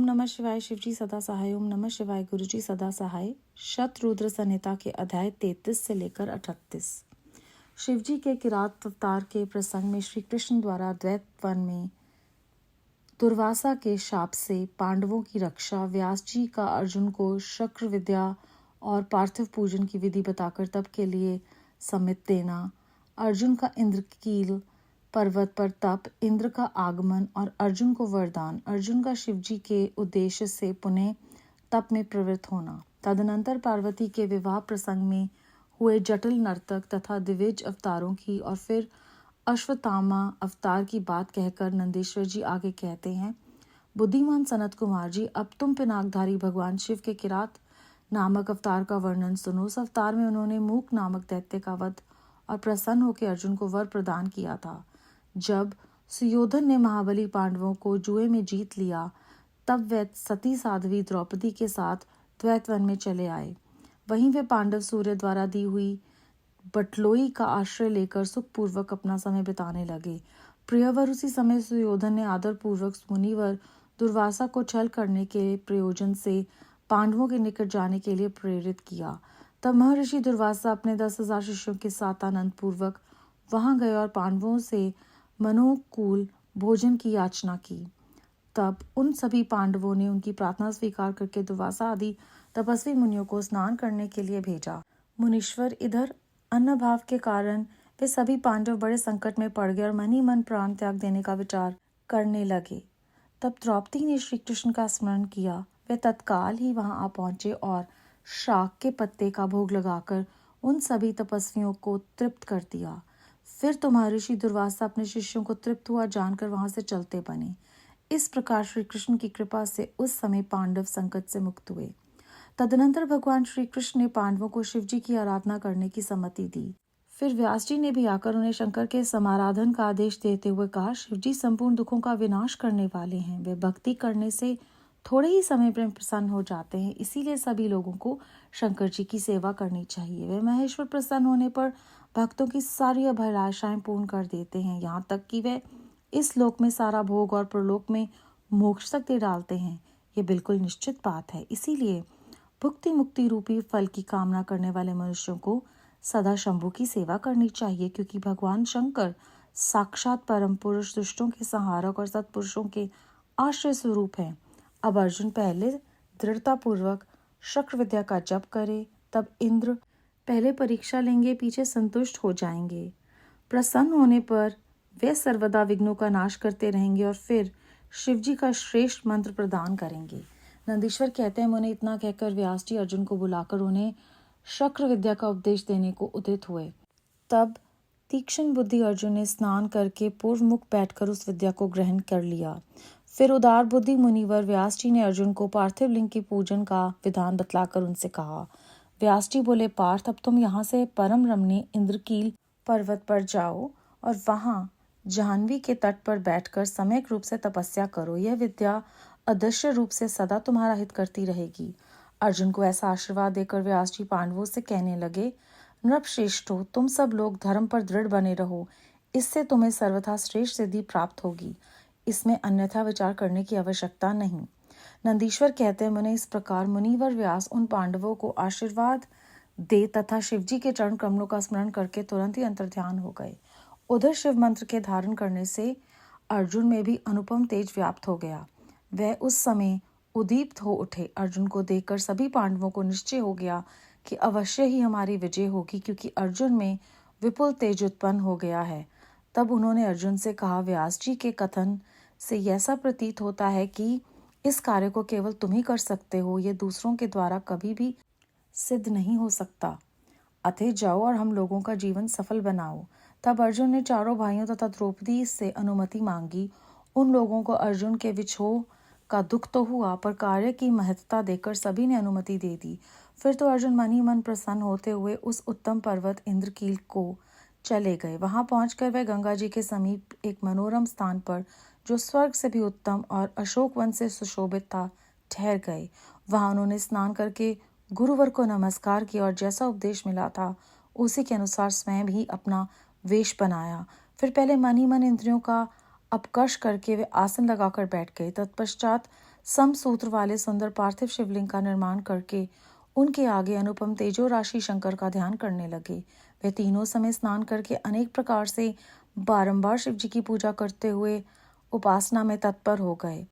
नमः शिवाय। शिवजी सदा सहाय। ओम नमः शिवाय। गुरुजी सदा सहाय। शतरुद्र संहिता के अध्याय 33 से लेकर 38। शिवजी के किरात अवतार के प्रसंग में श्री कृष्ण द्वारा द्वैत वन में दुर्वासा के शाप से पांडवों की रक्षा, व्यास जी का अर्जुन को शक्र विद्या और पार्थिव पूजन की विधि बताकर तप के लिए सम्मित देना, अर्जुन का इंद्रकील पर्वत पर तप, इंद्र का आगमन और अर्जुन को वरदान, अर्जुन का शिवजी के उद्देश्य से पुनः तप में प्रवृत्त होना, तदनंतर पार्वती के विवाह प्रसंग में हुए जटिल नर्तक तथा दिव्य अवतारों की और फिर अश्वत्थामा अवतार की बात कहकर नंदीश्वर जी आगे कहते हैं, बुद्धिमान सनत कुमार जी, अब तुम पिनाकधारी भगवान शिव के किरात नामक अवतार का वर्णन सुनो। उस अवतार में उन्होंने मूक नामक दैत्य का वध और प्रसन्न होकर अर्जुन को वर प्रदान किया था। जब सुयोधन ने महाबली पांडवों को जुए में जीत लिया, तब वे सती साध्वी द्रौपदी के साथ द्वैत वन में चले आए। वहीं वे पांडव सूर्य द्वारा दी हुई बटलोई का आश्रय लेकर सुखपूर्वक अपना समय बिताने लगे। प्रियवर उसी समय सुयोधन ने आदर पूर्वक मुनिवर दुर्वासा को छल करने के प्रयोजन से पांडवों के निकट जाने के लिए प्रेरित किया। तब महर्षि दुर्वासा अपने 10,000 शिष्यों के साथ आनंद पूर्वक वहां गए और पांडवों से मनोकूल भोजन की याचना की। तब उन सभी पांडवों ने उनकी प्रार्थना स्वीकार करके दुर्वासा आदि तपस्वी मुनियों को स्नान करने के लिए भेजा। मुनीश्वर, इधर अन्न भाव के कारण वे सभी पांडव बड़े संकट में पड़ गए और मन ही मन प्राण त्याग देने का विचार करने लगे। तब द्रौपदी ने श्री कृष्ण का स्मरण किया। वे तत्काल ही वहां आ पहुंचे और शाक के पत्ते का भोग लगाकर उन सभी तपस्वियों को तृप्त कर दिया। फिर तो महर्षि दुर्वासा अपने शिष्यों को तृप्त हुआ जानकर वहां से चलते बने। इस प्रकार श्री कृष्ण की कृपा से उस समय पांडव संकट से मुक्त हुए। तदनंतर भगवान श्री कृष्ण ने पांडवों को शिवजी की आराधना करने की सम्मति दी। फिर व्यास जी ने भी आकर उन्हें शंकर के समाराधन का आदेश देते हुए कहा, शिवजी संपूर्ण दुखों का विनाश करने वाले हैं। वे भक्ति करने से थोड़े ही समय में प्रसन्न हो जाते हैं, इसीलिए सभी लोगों को शंकर जी की सेवा करनी चाहिए। वे महेश्वर प्रसन्न होने पर भक्तों की सारी अभिलाषाएं पूर्ण कर देते हैं, यहाँ तक कि वे इस लोक में सारा भोग और परलोक में मोक्ष तक दे डालते हैं। ये बिल्कुल निश्चित बात है। इसीलिए भुक्ति मुक्ति रूपी फल की कामना करने वाले मनुष्यों को सदा शंभु की सेवा करनी चाहिए, क्योंकि भगवान शंकर साक्षात परम पुरुष, दुष्टों के संहारक और सत्पुरुषों के आश्रय स्वरूप हैं। अब अर्जुन पहले दृढ़ता पूर्वक शक्र विद्या का जप करे, तब इंद्र पहले परीक्षा लेंगे, पीछे संतुष्ट हो जाएंगे। प्रसन्न होने पर वे सर्वदा विघ्नों का नाश करते रहेंगे और फिर शिवजी का श्रेष्ठ मंत्र प्रदान करेंगे। नंदीश्वर कहते हैं, उन्हें इतना कहकर व्यास जी अर्जुन को बुलाकर उन्हें शक्र विद्या का उपदेश देने को उदित हुए। तब तीक्ष्ण बुद्धि अर्जुन ने स्नान करके पूर्व मुख बैठकर उस विद्या को ग्रहण कर लिया। फिर उदार बुद्धि मुनिवर व्यास जी ने अर्जुन को पार्थिव लिंग की पूजन का विधान बतलाकर उनसे कहा। व्यास जी बोले, पार्थ, अब तुम यहाँ से परम रमणीय इंद्रकील पर्वत पर जाओ और वहाँ जाह्नवी के तट पर बैठकर सम्यक रूप से तपस्या करो। यह विद्या अदृश्य रूप से सदा तुम्हारा हित करती रहेगी। अर्जुन को ऐसा आशीर्वाद देकर व्यास जी पांडवों से कहने लगे, नृपश्रेष्ठो, तुम सब लोग धर्म पर दृढ़ बने रहो, इससे तुम्हें सर्वथा श्रेष्ठ सिद्धि प्राप्त होगी। इसमें अन्यथा विचार करने की आवश्यकता नहीं। नंदीश्वर कहते हैं, मुने इस प्रकार मुनिवर व्यास उन पांडवों को आशीर्वाद दे तथा शिवजी के चरण कमलों का स्मरण करके तुरंत ही अंतर्ध्यान हो गए। उधर शिव मंत्र के धारण करने से अर्जुन में भी अनुपम तेज व्याप्त हो गया। वह उस समय उद्दीप्त हो उठे। अर्जुन को देखकर सभी पांडवों को निश्चय हो गया कि अवश्य ही हमारी विजय होगी, क्योंकि अर्जुन में विपुल तेज उत्पन्न हो गया है। तब उन्होंने अर्जुन से कहा, व्यास जी के कथन से ऐसा प्रतीत होता है कि इस कार्य को केवल तुम ही कर सकते हो, यह दूसरों के द्वारा कभी भी सिद्ध नहीं हो सकता। अतः जाओ और हम लोगों का जीवन सफल बनाओ। तब अर्जुन ने चारों भाइयों तथा द्रौपदी से अनुमति मांगी। उन लोगों को अर्जुन के विछोह का दुख तो हुआ, पर कार्य की महत्ता देखकर सभी ने अनुमति दे दी। फिर तो अर्जुन मन ही मन प्रसन्न होते हुए उस उत्तम पर्वत इंद्रकील को चले गए। वहां पहुंचकर वे गंगा जी के समीप एक मनोरम स्थान पर, जो स्वर्ग से भी उत्तम और अशोक वन से सुशोभित था, ठहर गए। वहां उन्होंने स्नान करके गुरुवर को नमस्कार किया और जैसा उपदेश मिला था उसी के अनुसार स्वयं भी अपना वेश बनाया। फिर पहले मन ही मन इंद्रियों का अपकर्ष करके वे आसन लगाकर बैठ गए। तत्पश्चात समसूत्र वाले सुंदर पार्थिव शिवलिंग का निर्माण करके उनके आगे अनुपम तेजो राशि शंकर का ध्यान करने लगे। वे तीनों समय स्नान करके अनेक प्रकार से बारंबार शिव जी की पूजा करते हुए उपासना में तत्पर हो गए।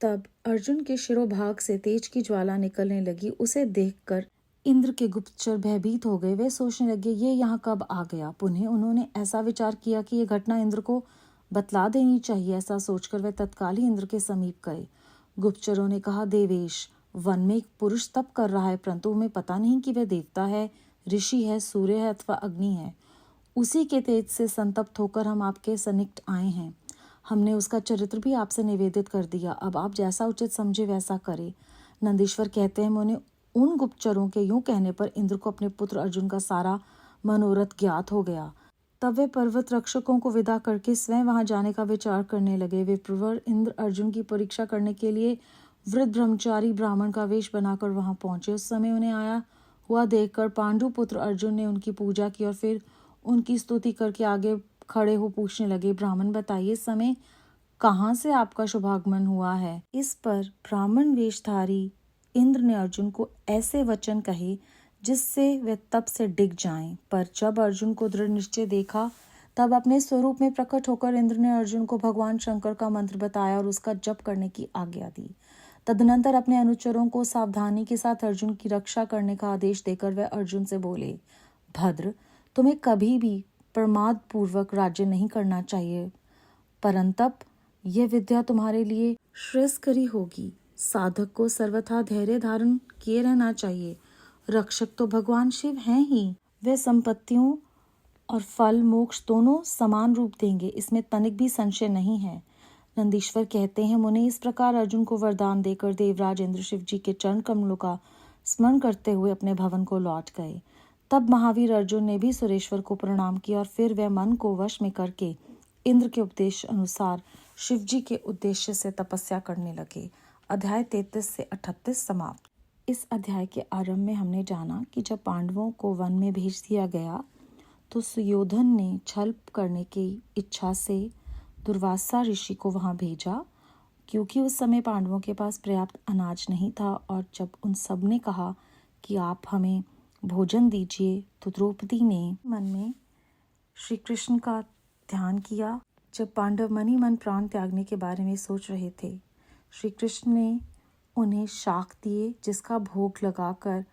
तब अर्जुन के शिरोभाग से तेज की ज्वाला निकलने लगी। उसे देखकर इंद्र के गुप्तचर भयभीत हो गए। वे सोचने लगे, ये यहाँ कब आ गया। पुनः उन्होंने ऐसा विचार किया कि यह घटना इंद्र को बतला देनी चाहिए। ऐसा सोचकर वे तत्काल ही इंद्र के समीप गए। गुप्तचरों ने कहा, देवेश, वन में एक पुरुष तप कर रहा है, परंतु हमें पता नहीं कि वह देवता है, ऋषि है, सूर्य है अथवा अग्नि है। उसी के तेज से संतप्त होकर हम आपके सन्निकट आए हैं। हमने उसका चरित्र भी आपसे निवेदित कर दिया। अब आप जैसा उचित समझे वैसा करें। नंदीश्वर कहते हैं, उन्हें उन गुप्तचरों के यूं कहने पर इंद्र को अपने पुत्र अर्जुन का सारा मनोरथ ज्ञात हो गया। तब वे पर्वत रक्षकों को विदा करके स्वयं वहां जाने का विचार करने लगे। वे प्रवर इंद्र अर्जुन की परीक्षा करने के लिए वृद्ध ब्रह्मचारी ब्राह्मण का वेश बनाकर वहां पहुंचे। उस समय उन्हें आया हुआ देखकर पांडु पुत्र अर्जुन ने उनकी पूजा की और फिर उनकी स्तुति करके आगे खड़े हो पूछने लगे, ब्राह्मण बताइए, इस समय कहाँ से आपका शुभागमन हुआ है। इस पर ब्राह्मण वेशधारी इंद्र ने अर्जुन को ऐसे वचन कहे जिससे वे तप से डिग जाएं। पर जब अर्जुन को दृढ़ निश्चय देखा तब अपने स्वरूप में प्रकट होकर इंद्र ने अर्जुन को भगवान शंकर का मंत्र बताया और उसका जप करने की आज्ञा दी। तदनंतर अपने अनुचरों को सावधानी के साथ अर्जुन की रक्षा करने का आदेश देकर वह अर्जुन से बोले, भद्र, तुम्हें कभी भी प्रमाद पूर्वक राज्य नहीं करना चाहिए, परंतप यह विद्या तुम्हारे लिए श्रेयस्करी होगी। साधक को सर्वथा धैर्य धारण किए रहना चाहिए। रक्षक तो भगवान शिव हैं ही। वे संपत्तियों और फल मोक्ष दोनों समान रूप देंगे, इसमें तनिक भी संशय नहीं है। नंदीश्वर कहते हैं, मुने इस प्रकार अर्जुन को वरदान देकर देवराज इंद्र शिव जी के चरण कमलों का स्मरण करते हुए अपने भवन को लौट गए। तब महावीर अर्जुन ने भी सुरेश्वर को प्रणाम किया और फिर वह मन को वश में करके इंद्र के उपदेश अनुसार शिव जी के उद्देश्य से तपस्या करने लगे। अध्याय 33 से 38 समाप्त। इस अध्याय के आरंभ में हमने जाना कि जब पांडवों को वन में भेज दिया गया तो सुयोधन ने छल करने की इच्छा से दुर्वासा ऋषि को वहां भेजा, क्योंकि उस समय पांडवों के पास पर्याप्त अनाज नहीं था। और जब उन सब ने कहा कि आप हमें भोजन दीजिए तो द्रौपदी ने मन में श्री कृष्ण का ध्यान किया। जब पांडव मनी मन प्राण त्यागने के बारे में सोच रहे थे, श्री कृष्ण ने उन्हें शाक दिए, जिसका भोग लगाकर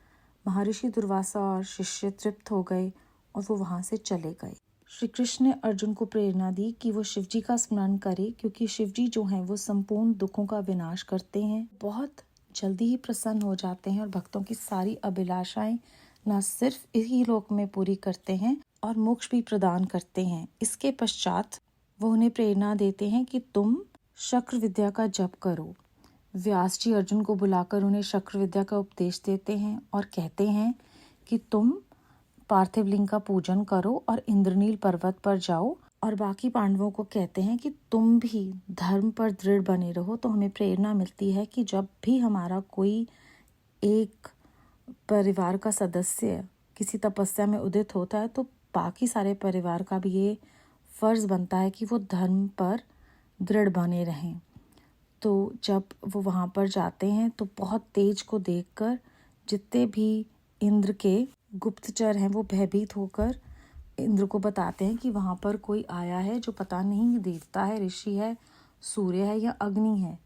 महर्षि दुर्वासा और शिष्य तृप्त हो गए और वो वहां से चले गए। श्री कृष्ण ने अर्जुन को प्रेरणा दी कि वो शिवजी का स्मरण करे, क्योंकि शिवजी जो हैं वो संपूर्ण दुखों का विनाश करते हैं, बहुत जल्दी ही प्रसन्न हो जाते हैं और भक्तों की सारी अभिलाषाएं न सिर्फ इसी लोक में पूरी करते हैं और मोक्ष भी प्रदान करते हैं। इसके पश्चात वो उन्हें प्रेरणा देते हैं कि तुम शक्र विद्या का जप करो। व्यास जी अर्जुन को बुलाकर उन्हें शक्र विद्या का उपदेश देते हैं और कहते हैं कि तुम पार्थिव लिंग का पूजन करो और इंद्रनील पर्वत पर जाओ। और बाकी पांडवों को कहते हैं कि तुम भी धर्म पर दृढ़ बने रहो। तो हमें प्रेरणा मिलती है कि जब भी हमारा कोई एक परिवार का सदस्य किसी तपस्या में उदित होता है तो बाकी सारे परिवार का भी ये फर्ज बनता है कि वो धर्म पर दृढ़ बने रहें। तो जब वो वहाँ पर जाते हैं तो बहुत तेज को देखकर जितने भी इंद्र के गुप्तचर हैं वो भयभीत होकर इंद्र को बताते हैं कि वहाँ पर कोई आया है जो पता नहीं देवता है, ऋषि है, सूर्य है या अग्नि है।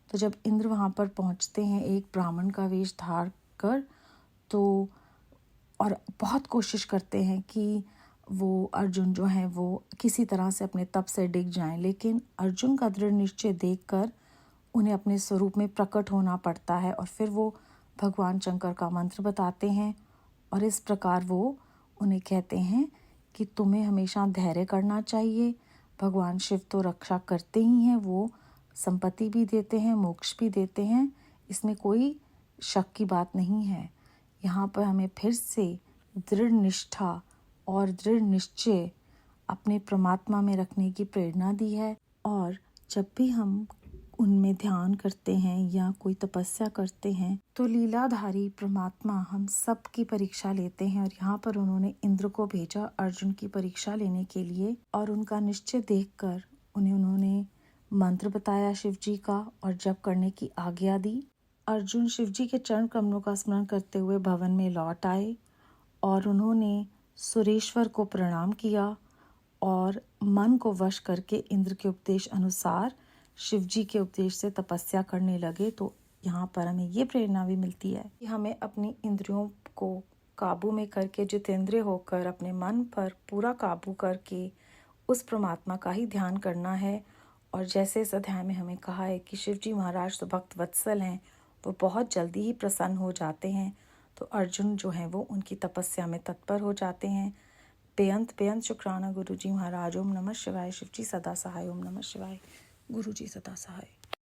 तो जब इंद्र वहाँ पर पहुँचते हैं एक ब्राह्मण का वेश धार कर, तो और बहुत कोशिश करते हैं कि वो अर्जुन जो हैं वो किसी तरह से अपने तप से डिग जाएं, लेकिन अर्जुन का दृढ़ निश्चय देखकर उन्हें अपने स्वरूप में प्रकट होना पड़ता है और फिर वो भगवान शंकर का मंत्र बताते हैं और इस प्रकार वो उन्हें कहते हैं कि तुम्हें हमेशा धैर्य करना चाहिए। भगवान शिव तो रक्षा करते ही हैं, वो संपत्ति भी देते हैं, मोक्ष भी देते हैं, इसमें कोई शक की बात नहीं है। यहाँ पर हमें फिर से दृढ़ निष्ठा और दृढ़ निश्चय अपने परमात्मा में रखने की प्रेरणा दी है। और जब भी हम उनमें ध्यान करते हैं या कोई तपस्या करते हैं तो लीलाधारी परमात्मा हम सब की परीक्षा लेते हैं। और यहाँ पर उन्होंने इंद्र को भेजा अर्जुन की परीक्षा लेने के लिए और उनका निश्चय देखकर उन्होंने मंत्र बताया शिव जी का और जप करने की आज्ञा दी। अर्जुन शिव जी के चरण कमलों का स्मरण करते हुए भवन में लौट आए और उन्होंने सुरेश्वर को प्रणाम किया और मन को वश करके इंद्र के उपदेश अनुसार शिव जी के उपदेश से तपस्या करने लगे। तो यहाँ पर हमें ये प्रेरणा भी मिलती है कि हमें अपनी इंद्रियों को काबू में करके जितेंद्रिय होकर अपने मन पर पूरा काबू करके उस परमात्मा का ही ध्यान करना है। और जैसे इस अध्याय में हमें कहा है कि शिव जी महाराज तो भक्त वत्सल हैं, वो बहुत जल्दी ही प्रसन्न हो जाते हैं। तो अर्जुन जो हैं वो उनकी तपस्या में तत्पर हो जाते हैं। बेअंत शुक्राना गुरु जी महाराज। ओम नमः शिवाय। शिव जी सदा सहाय। ओम नमः शिवाय। गुरु जी सदा सहाय।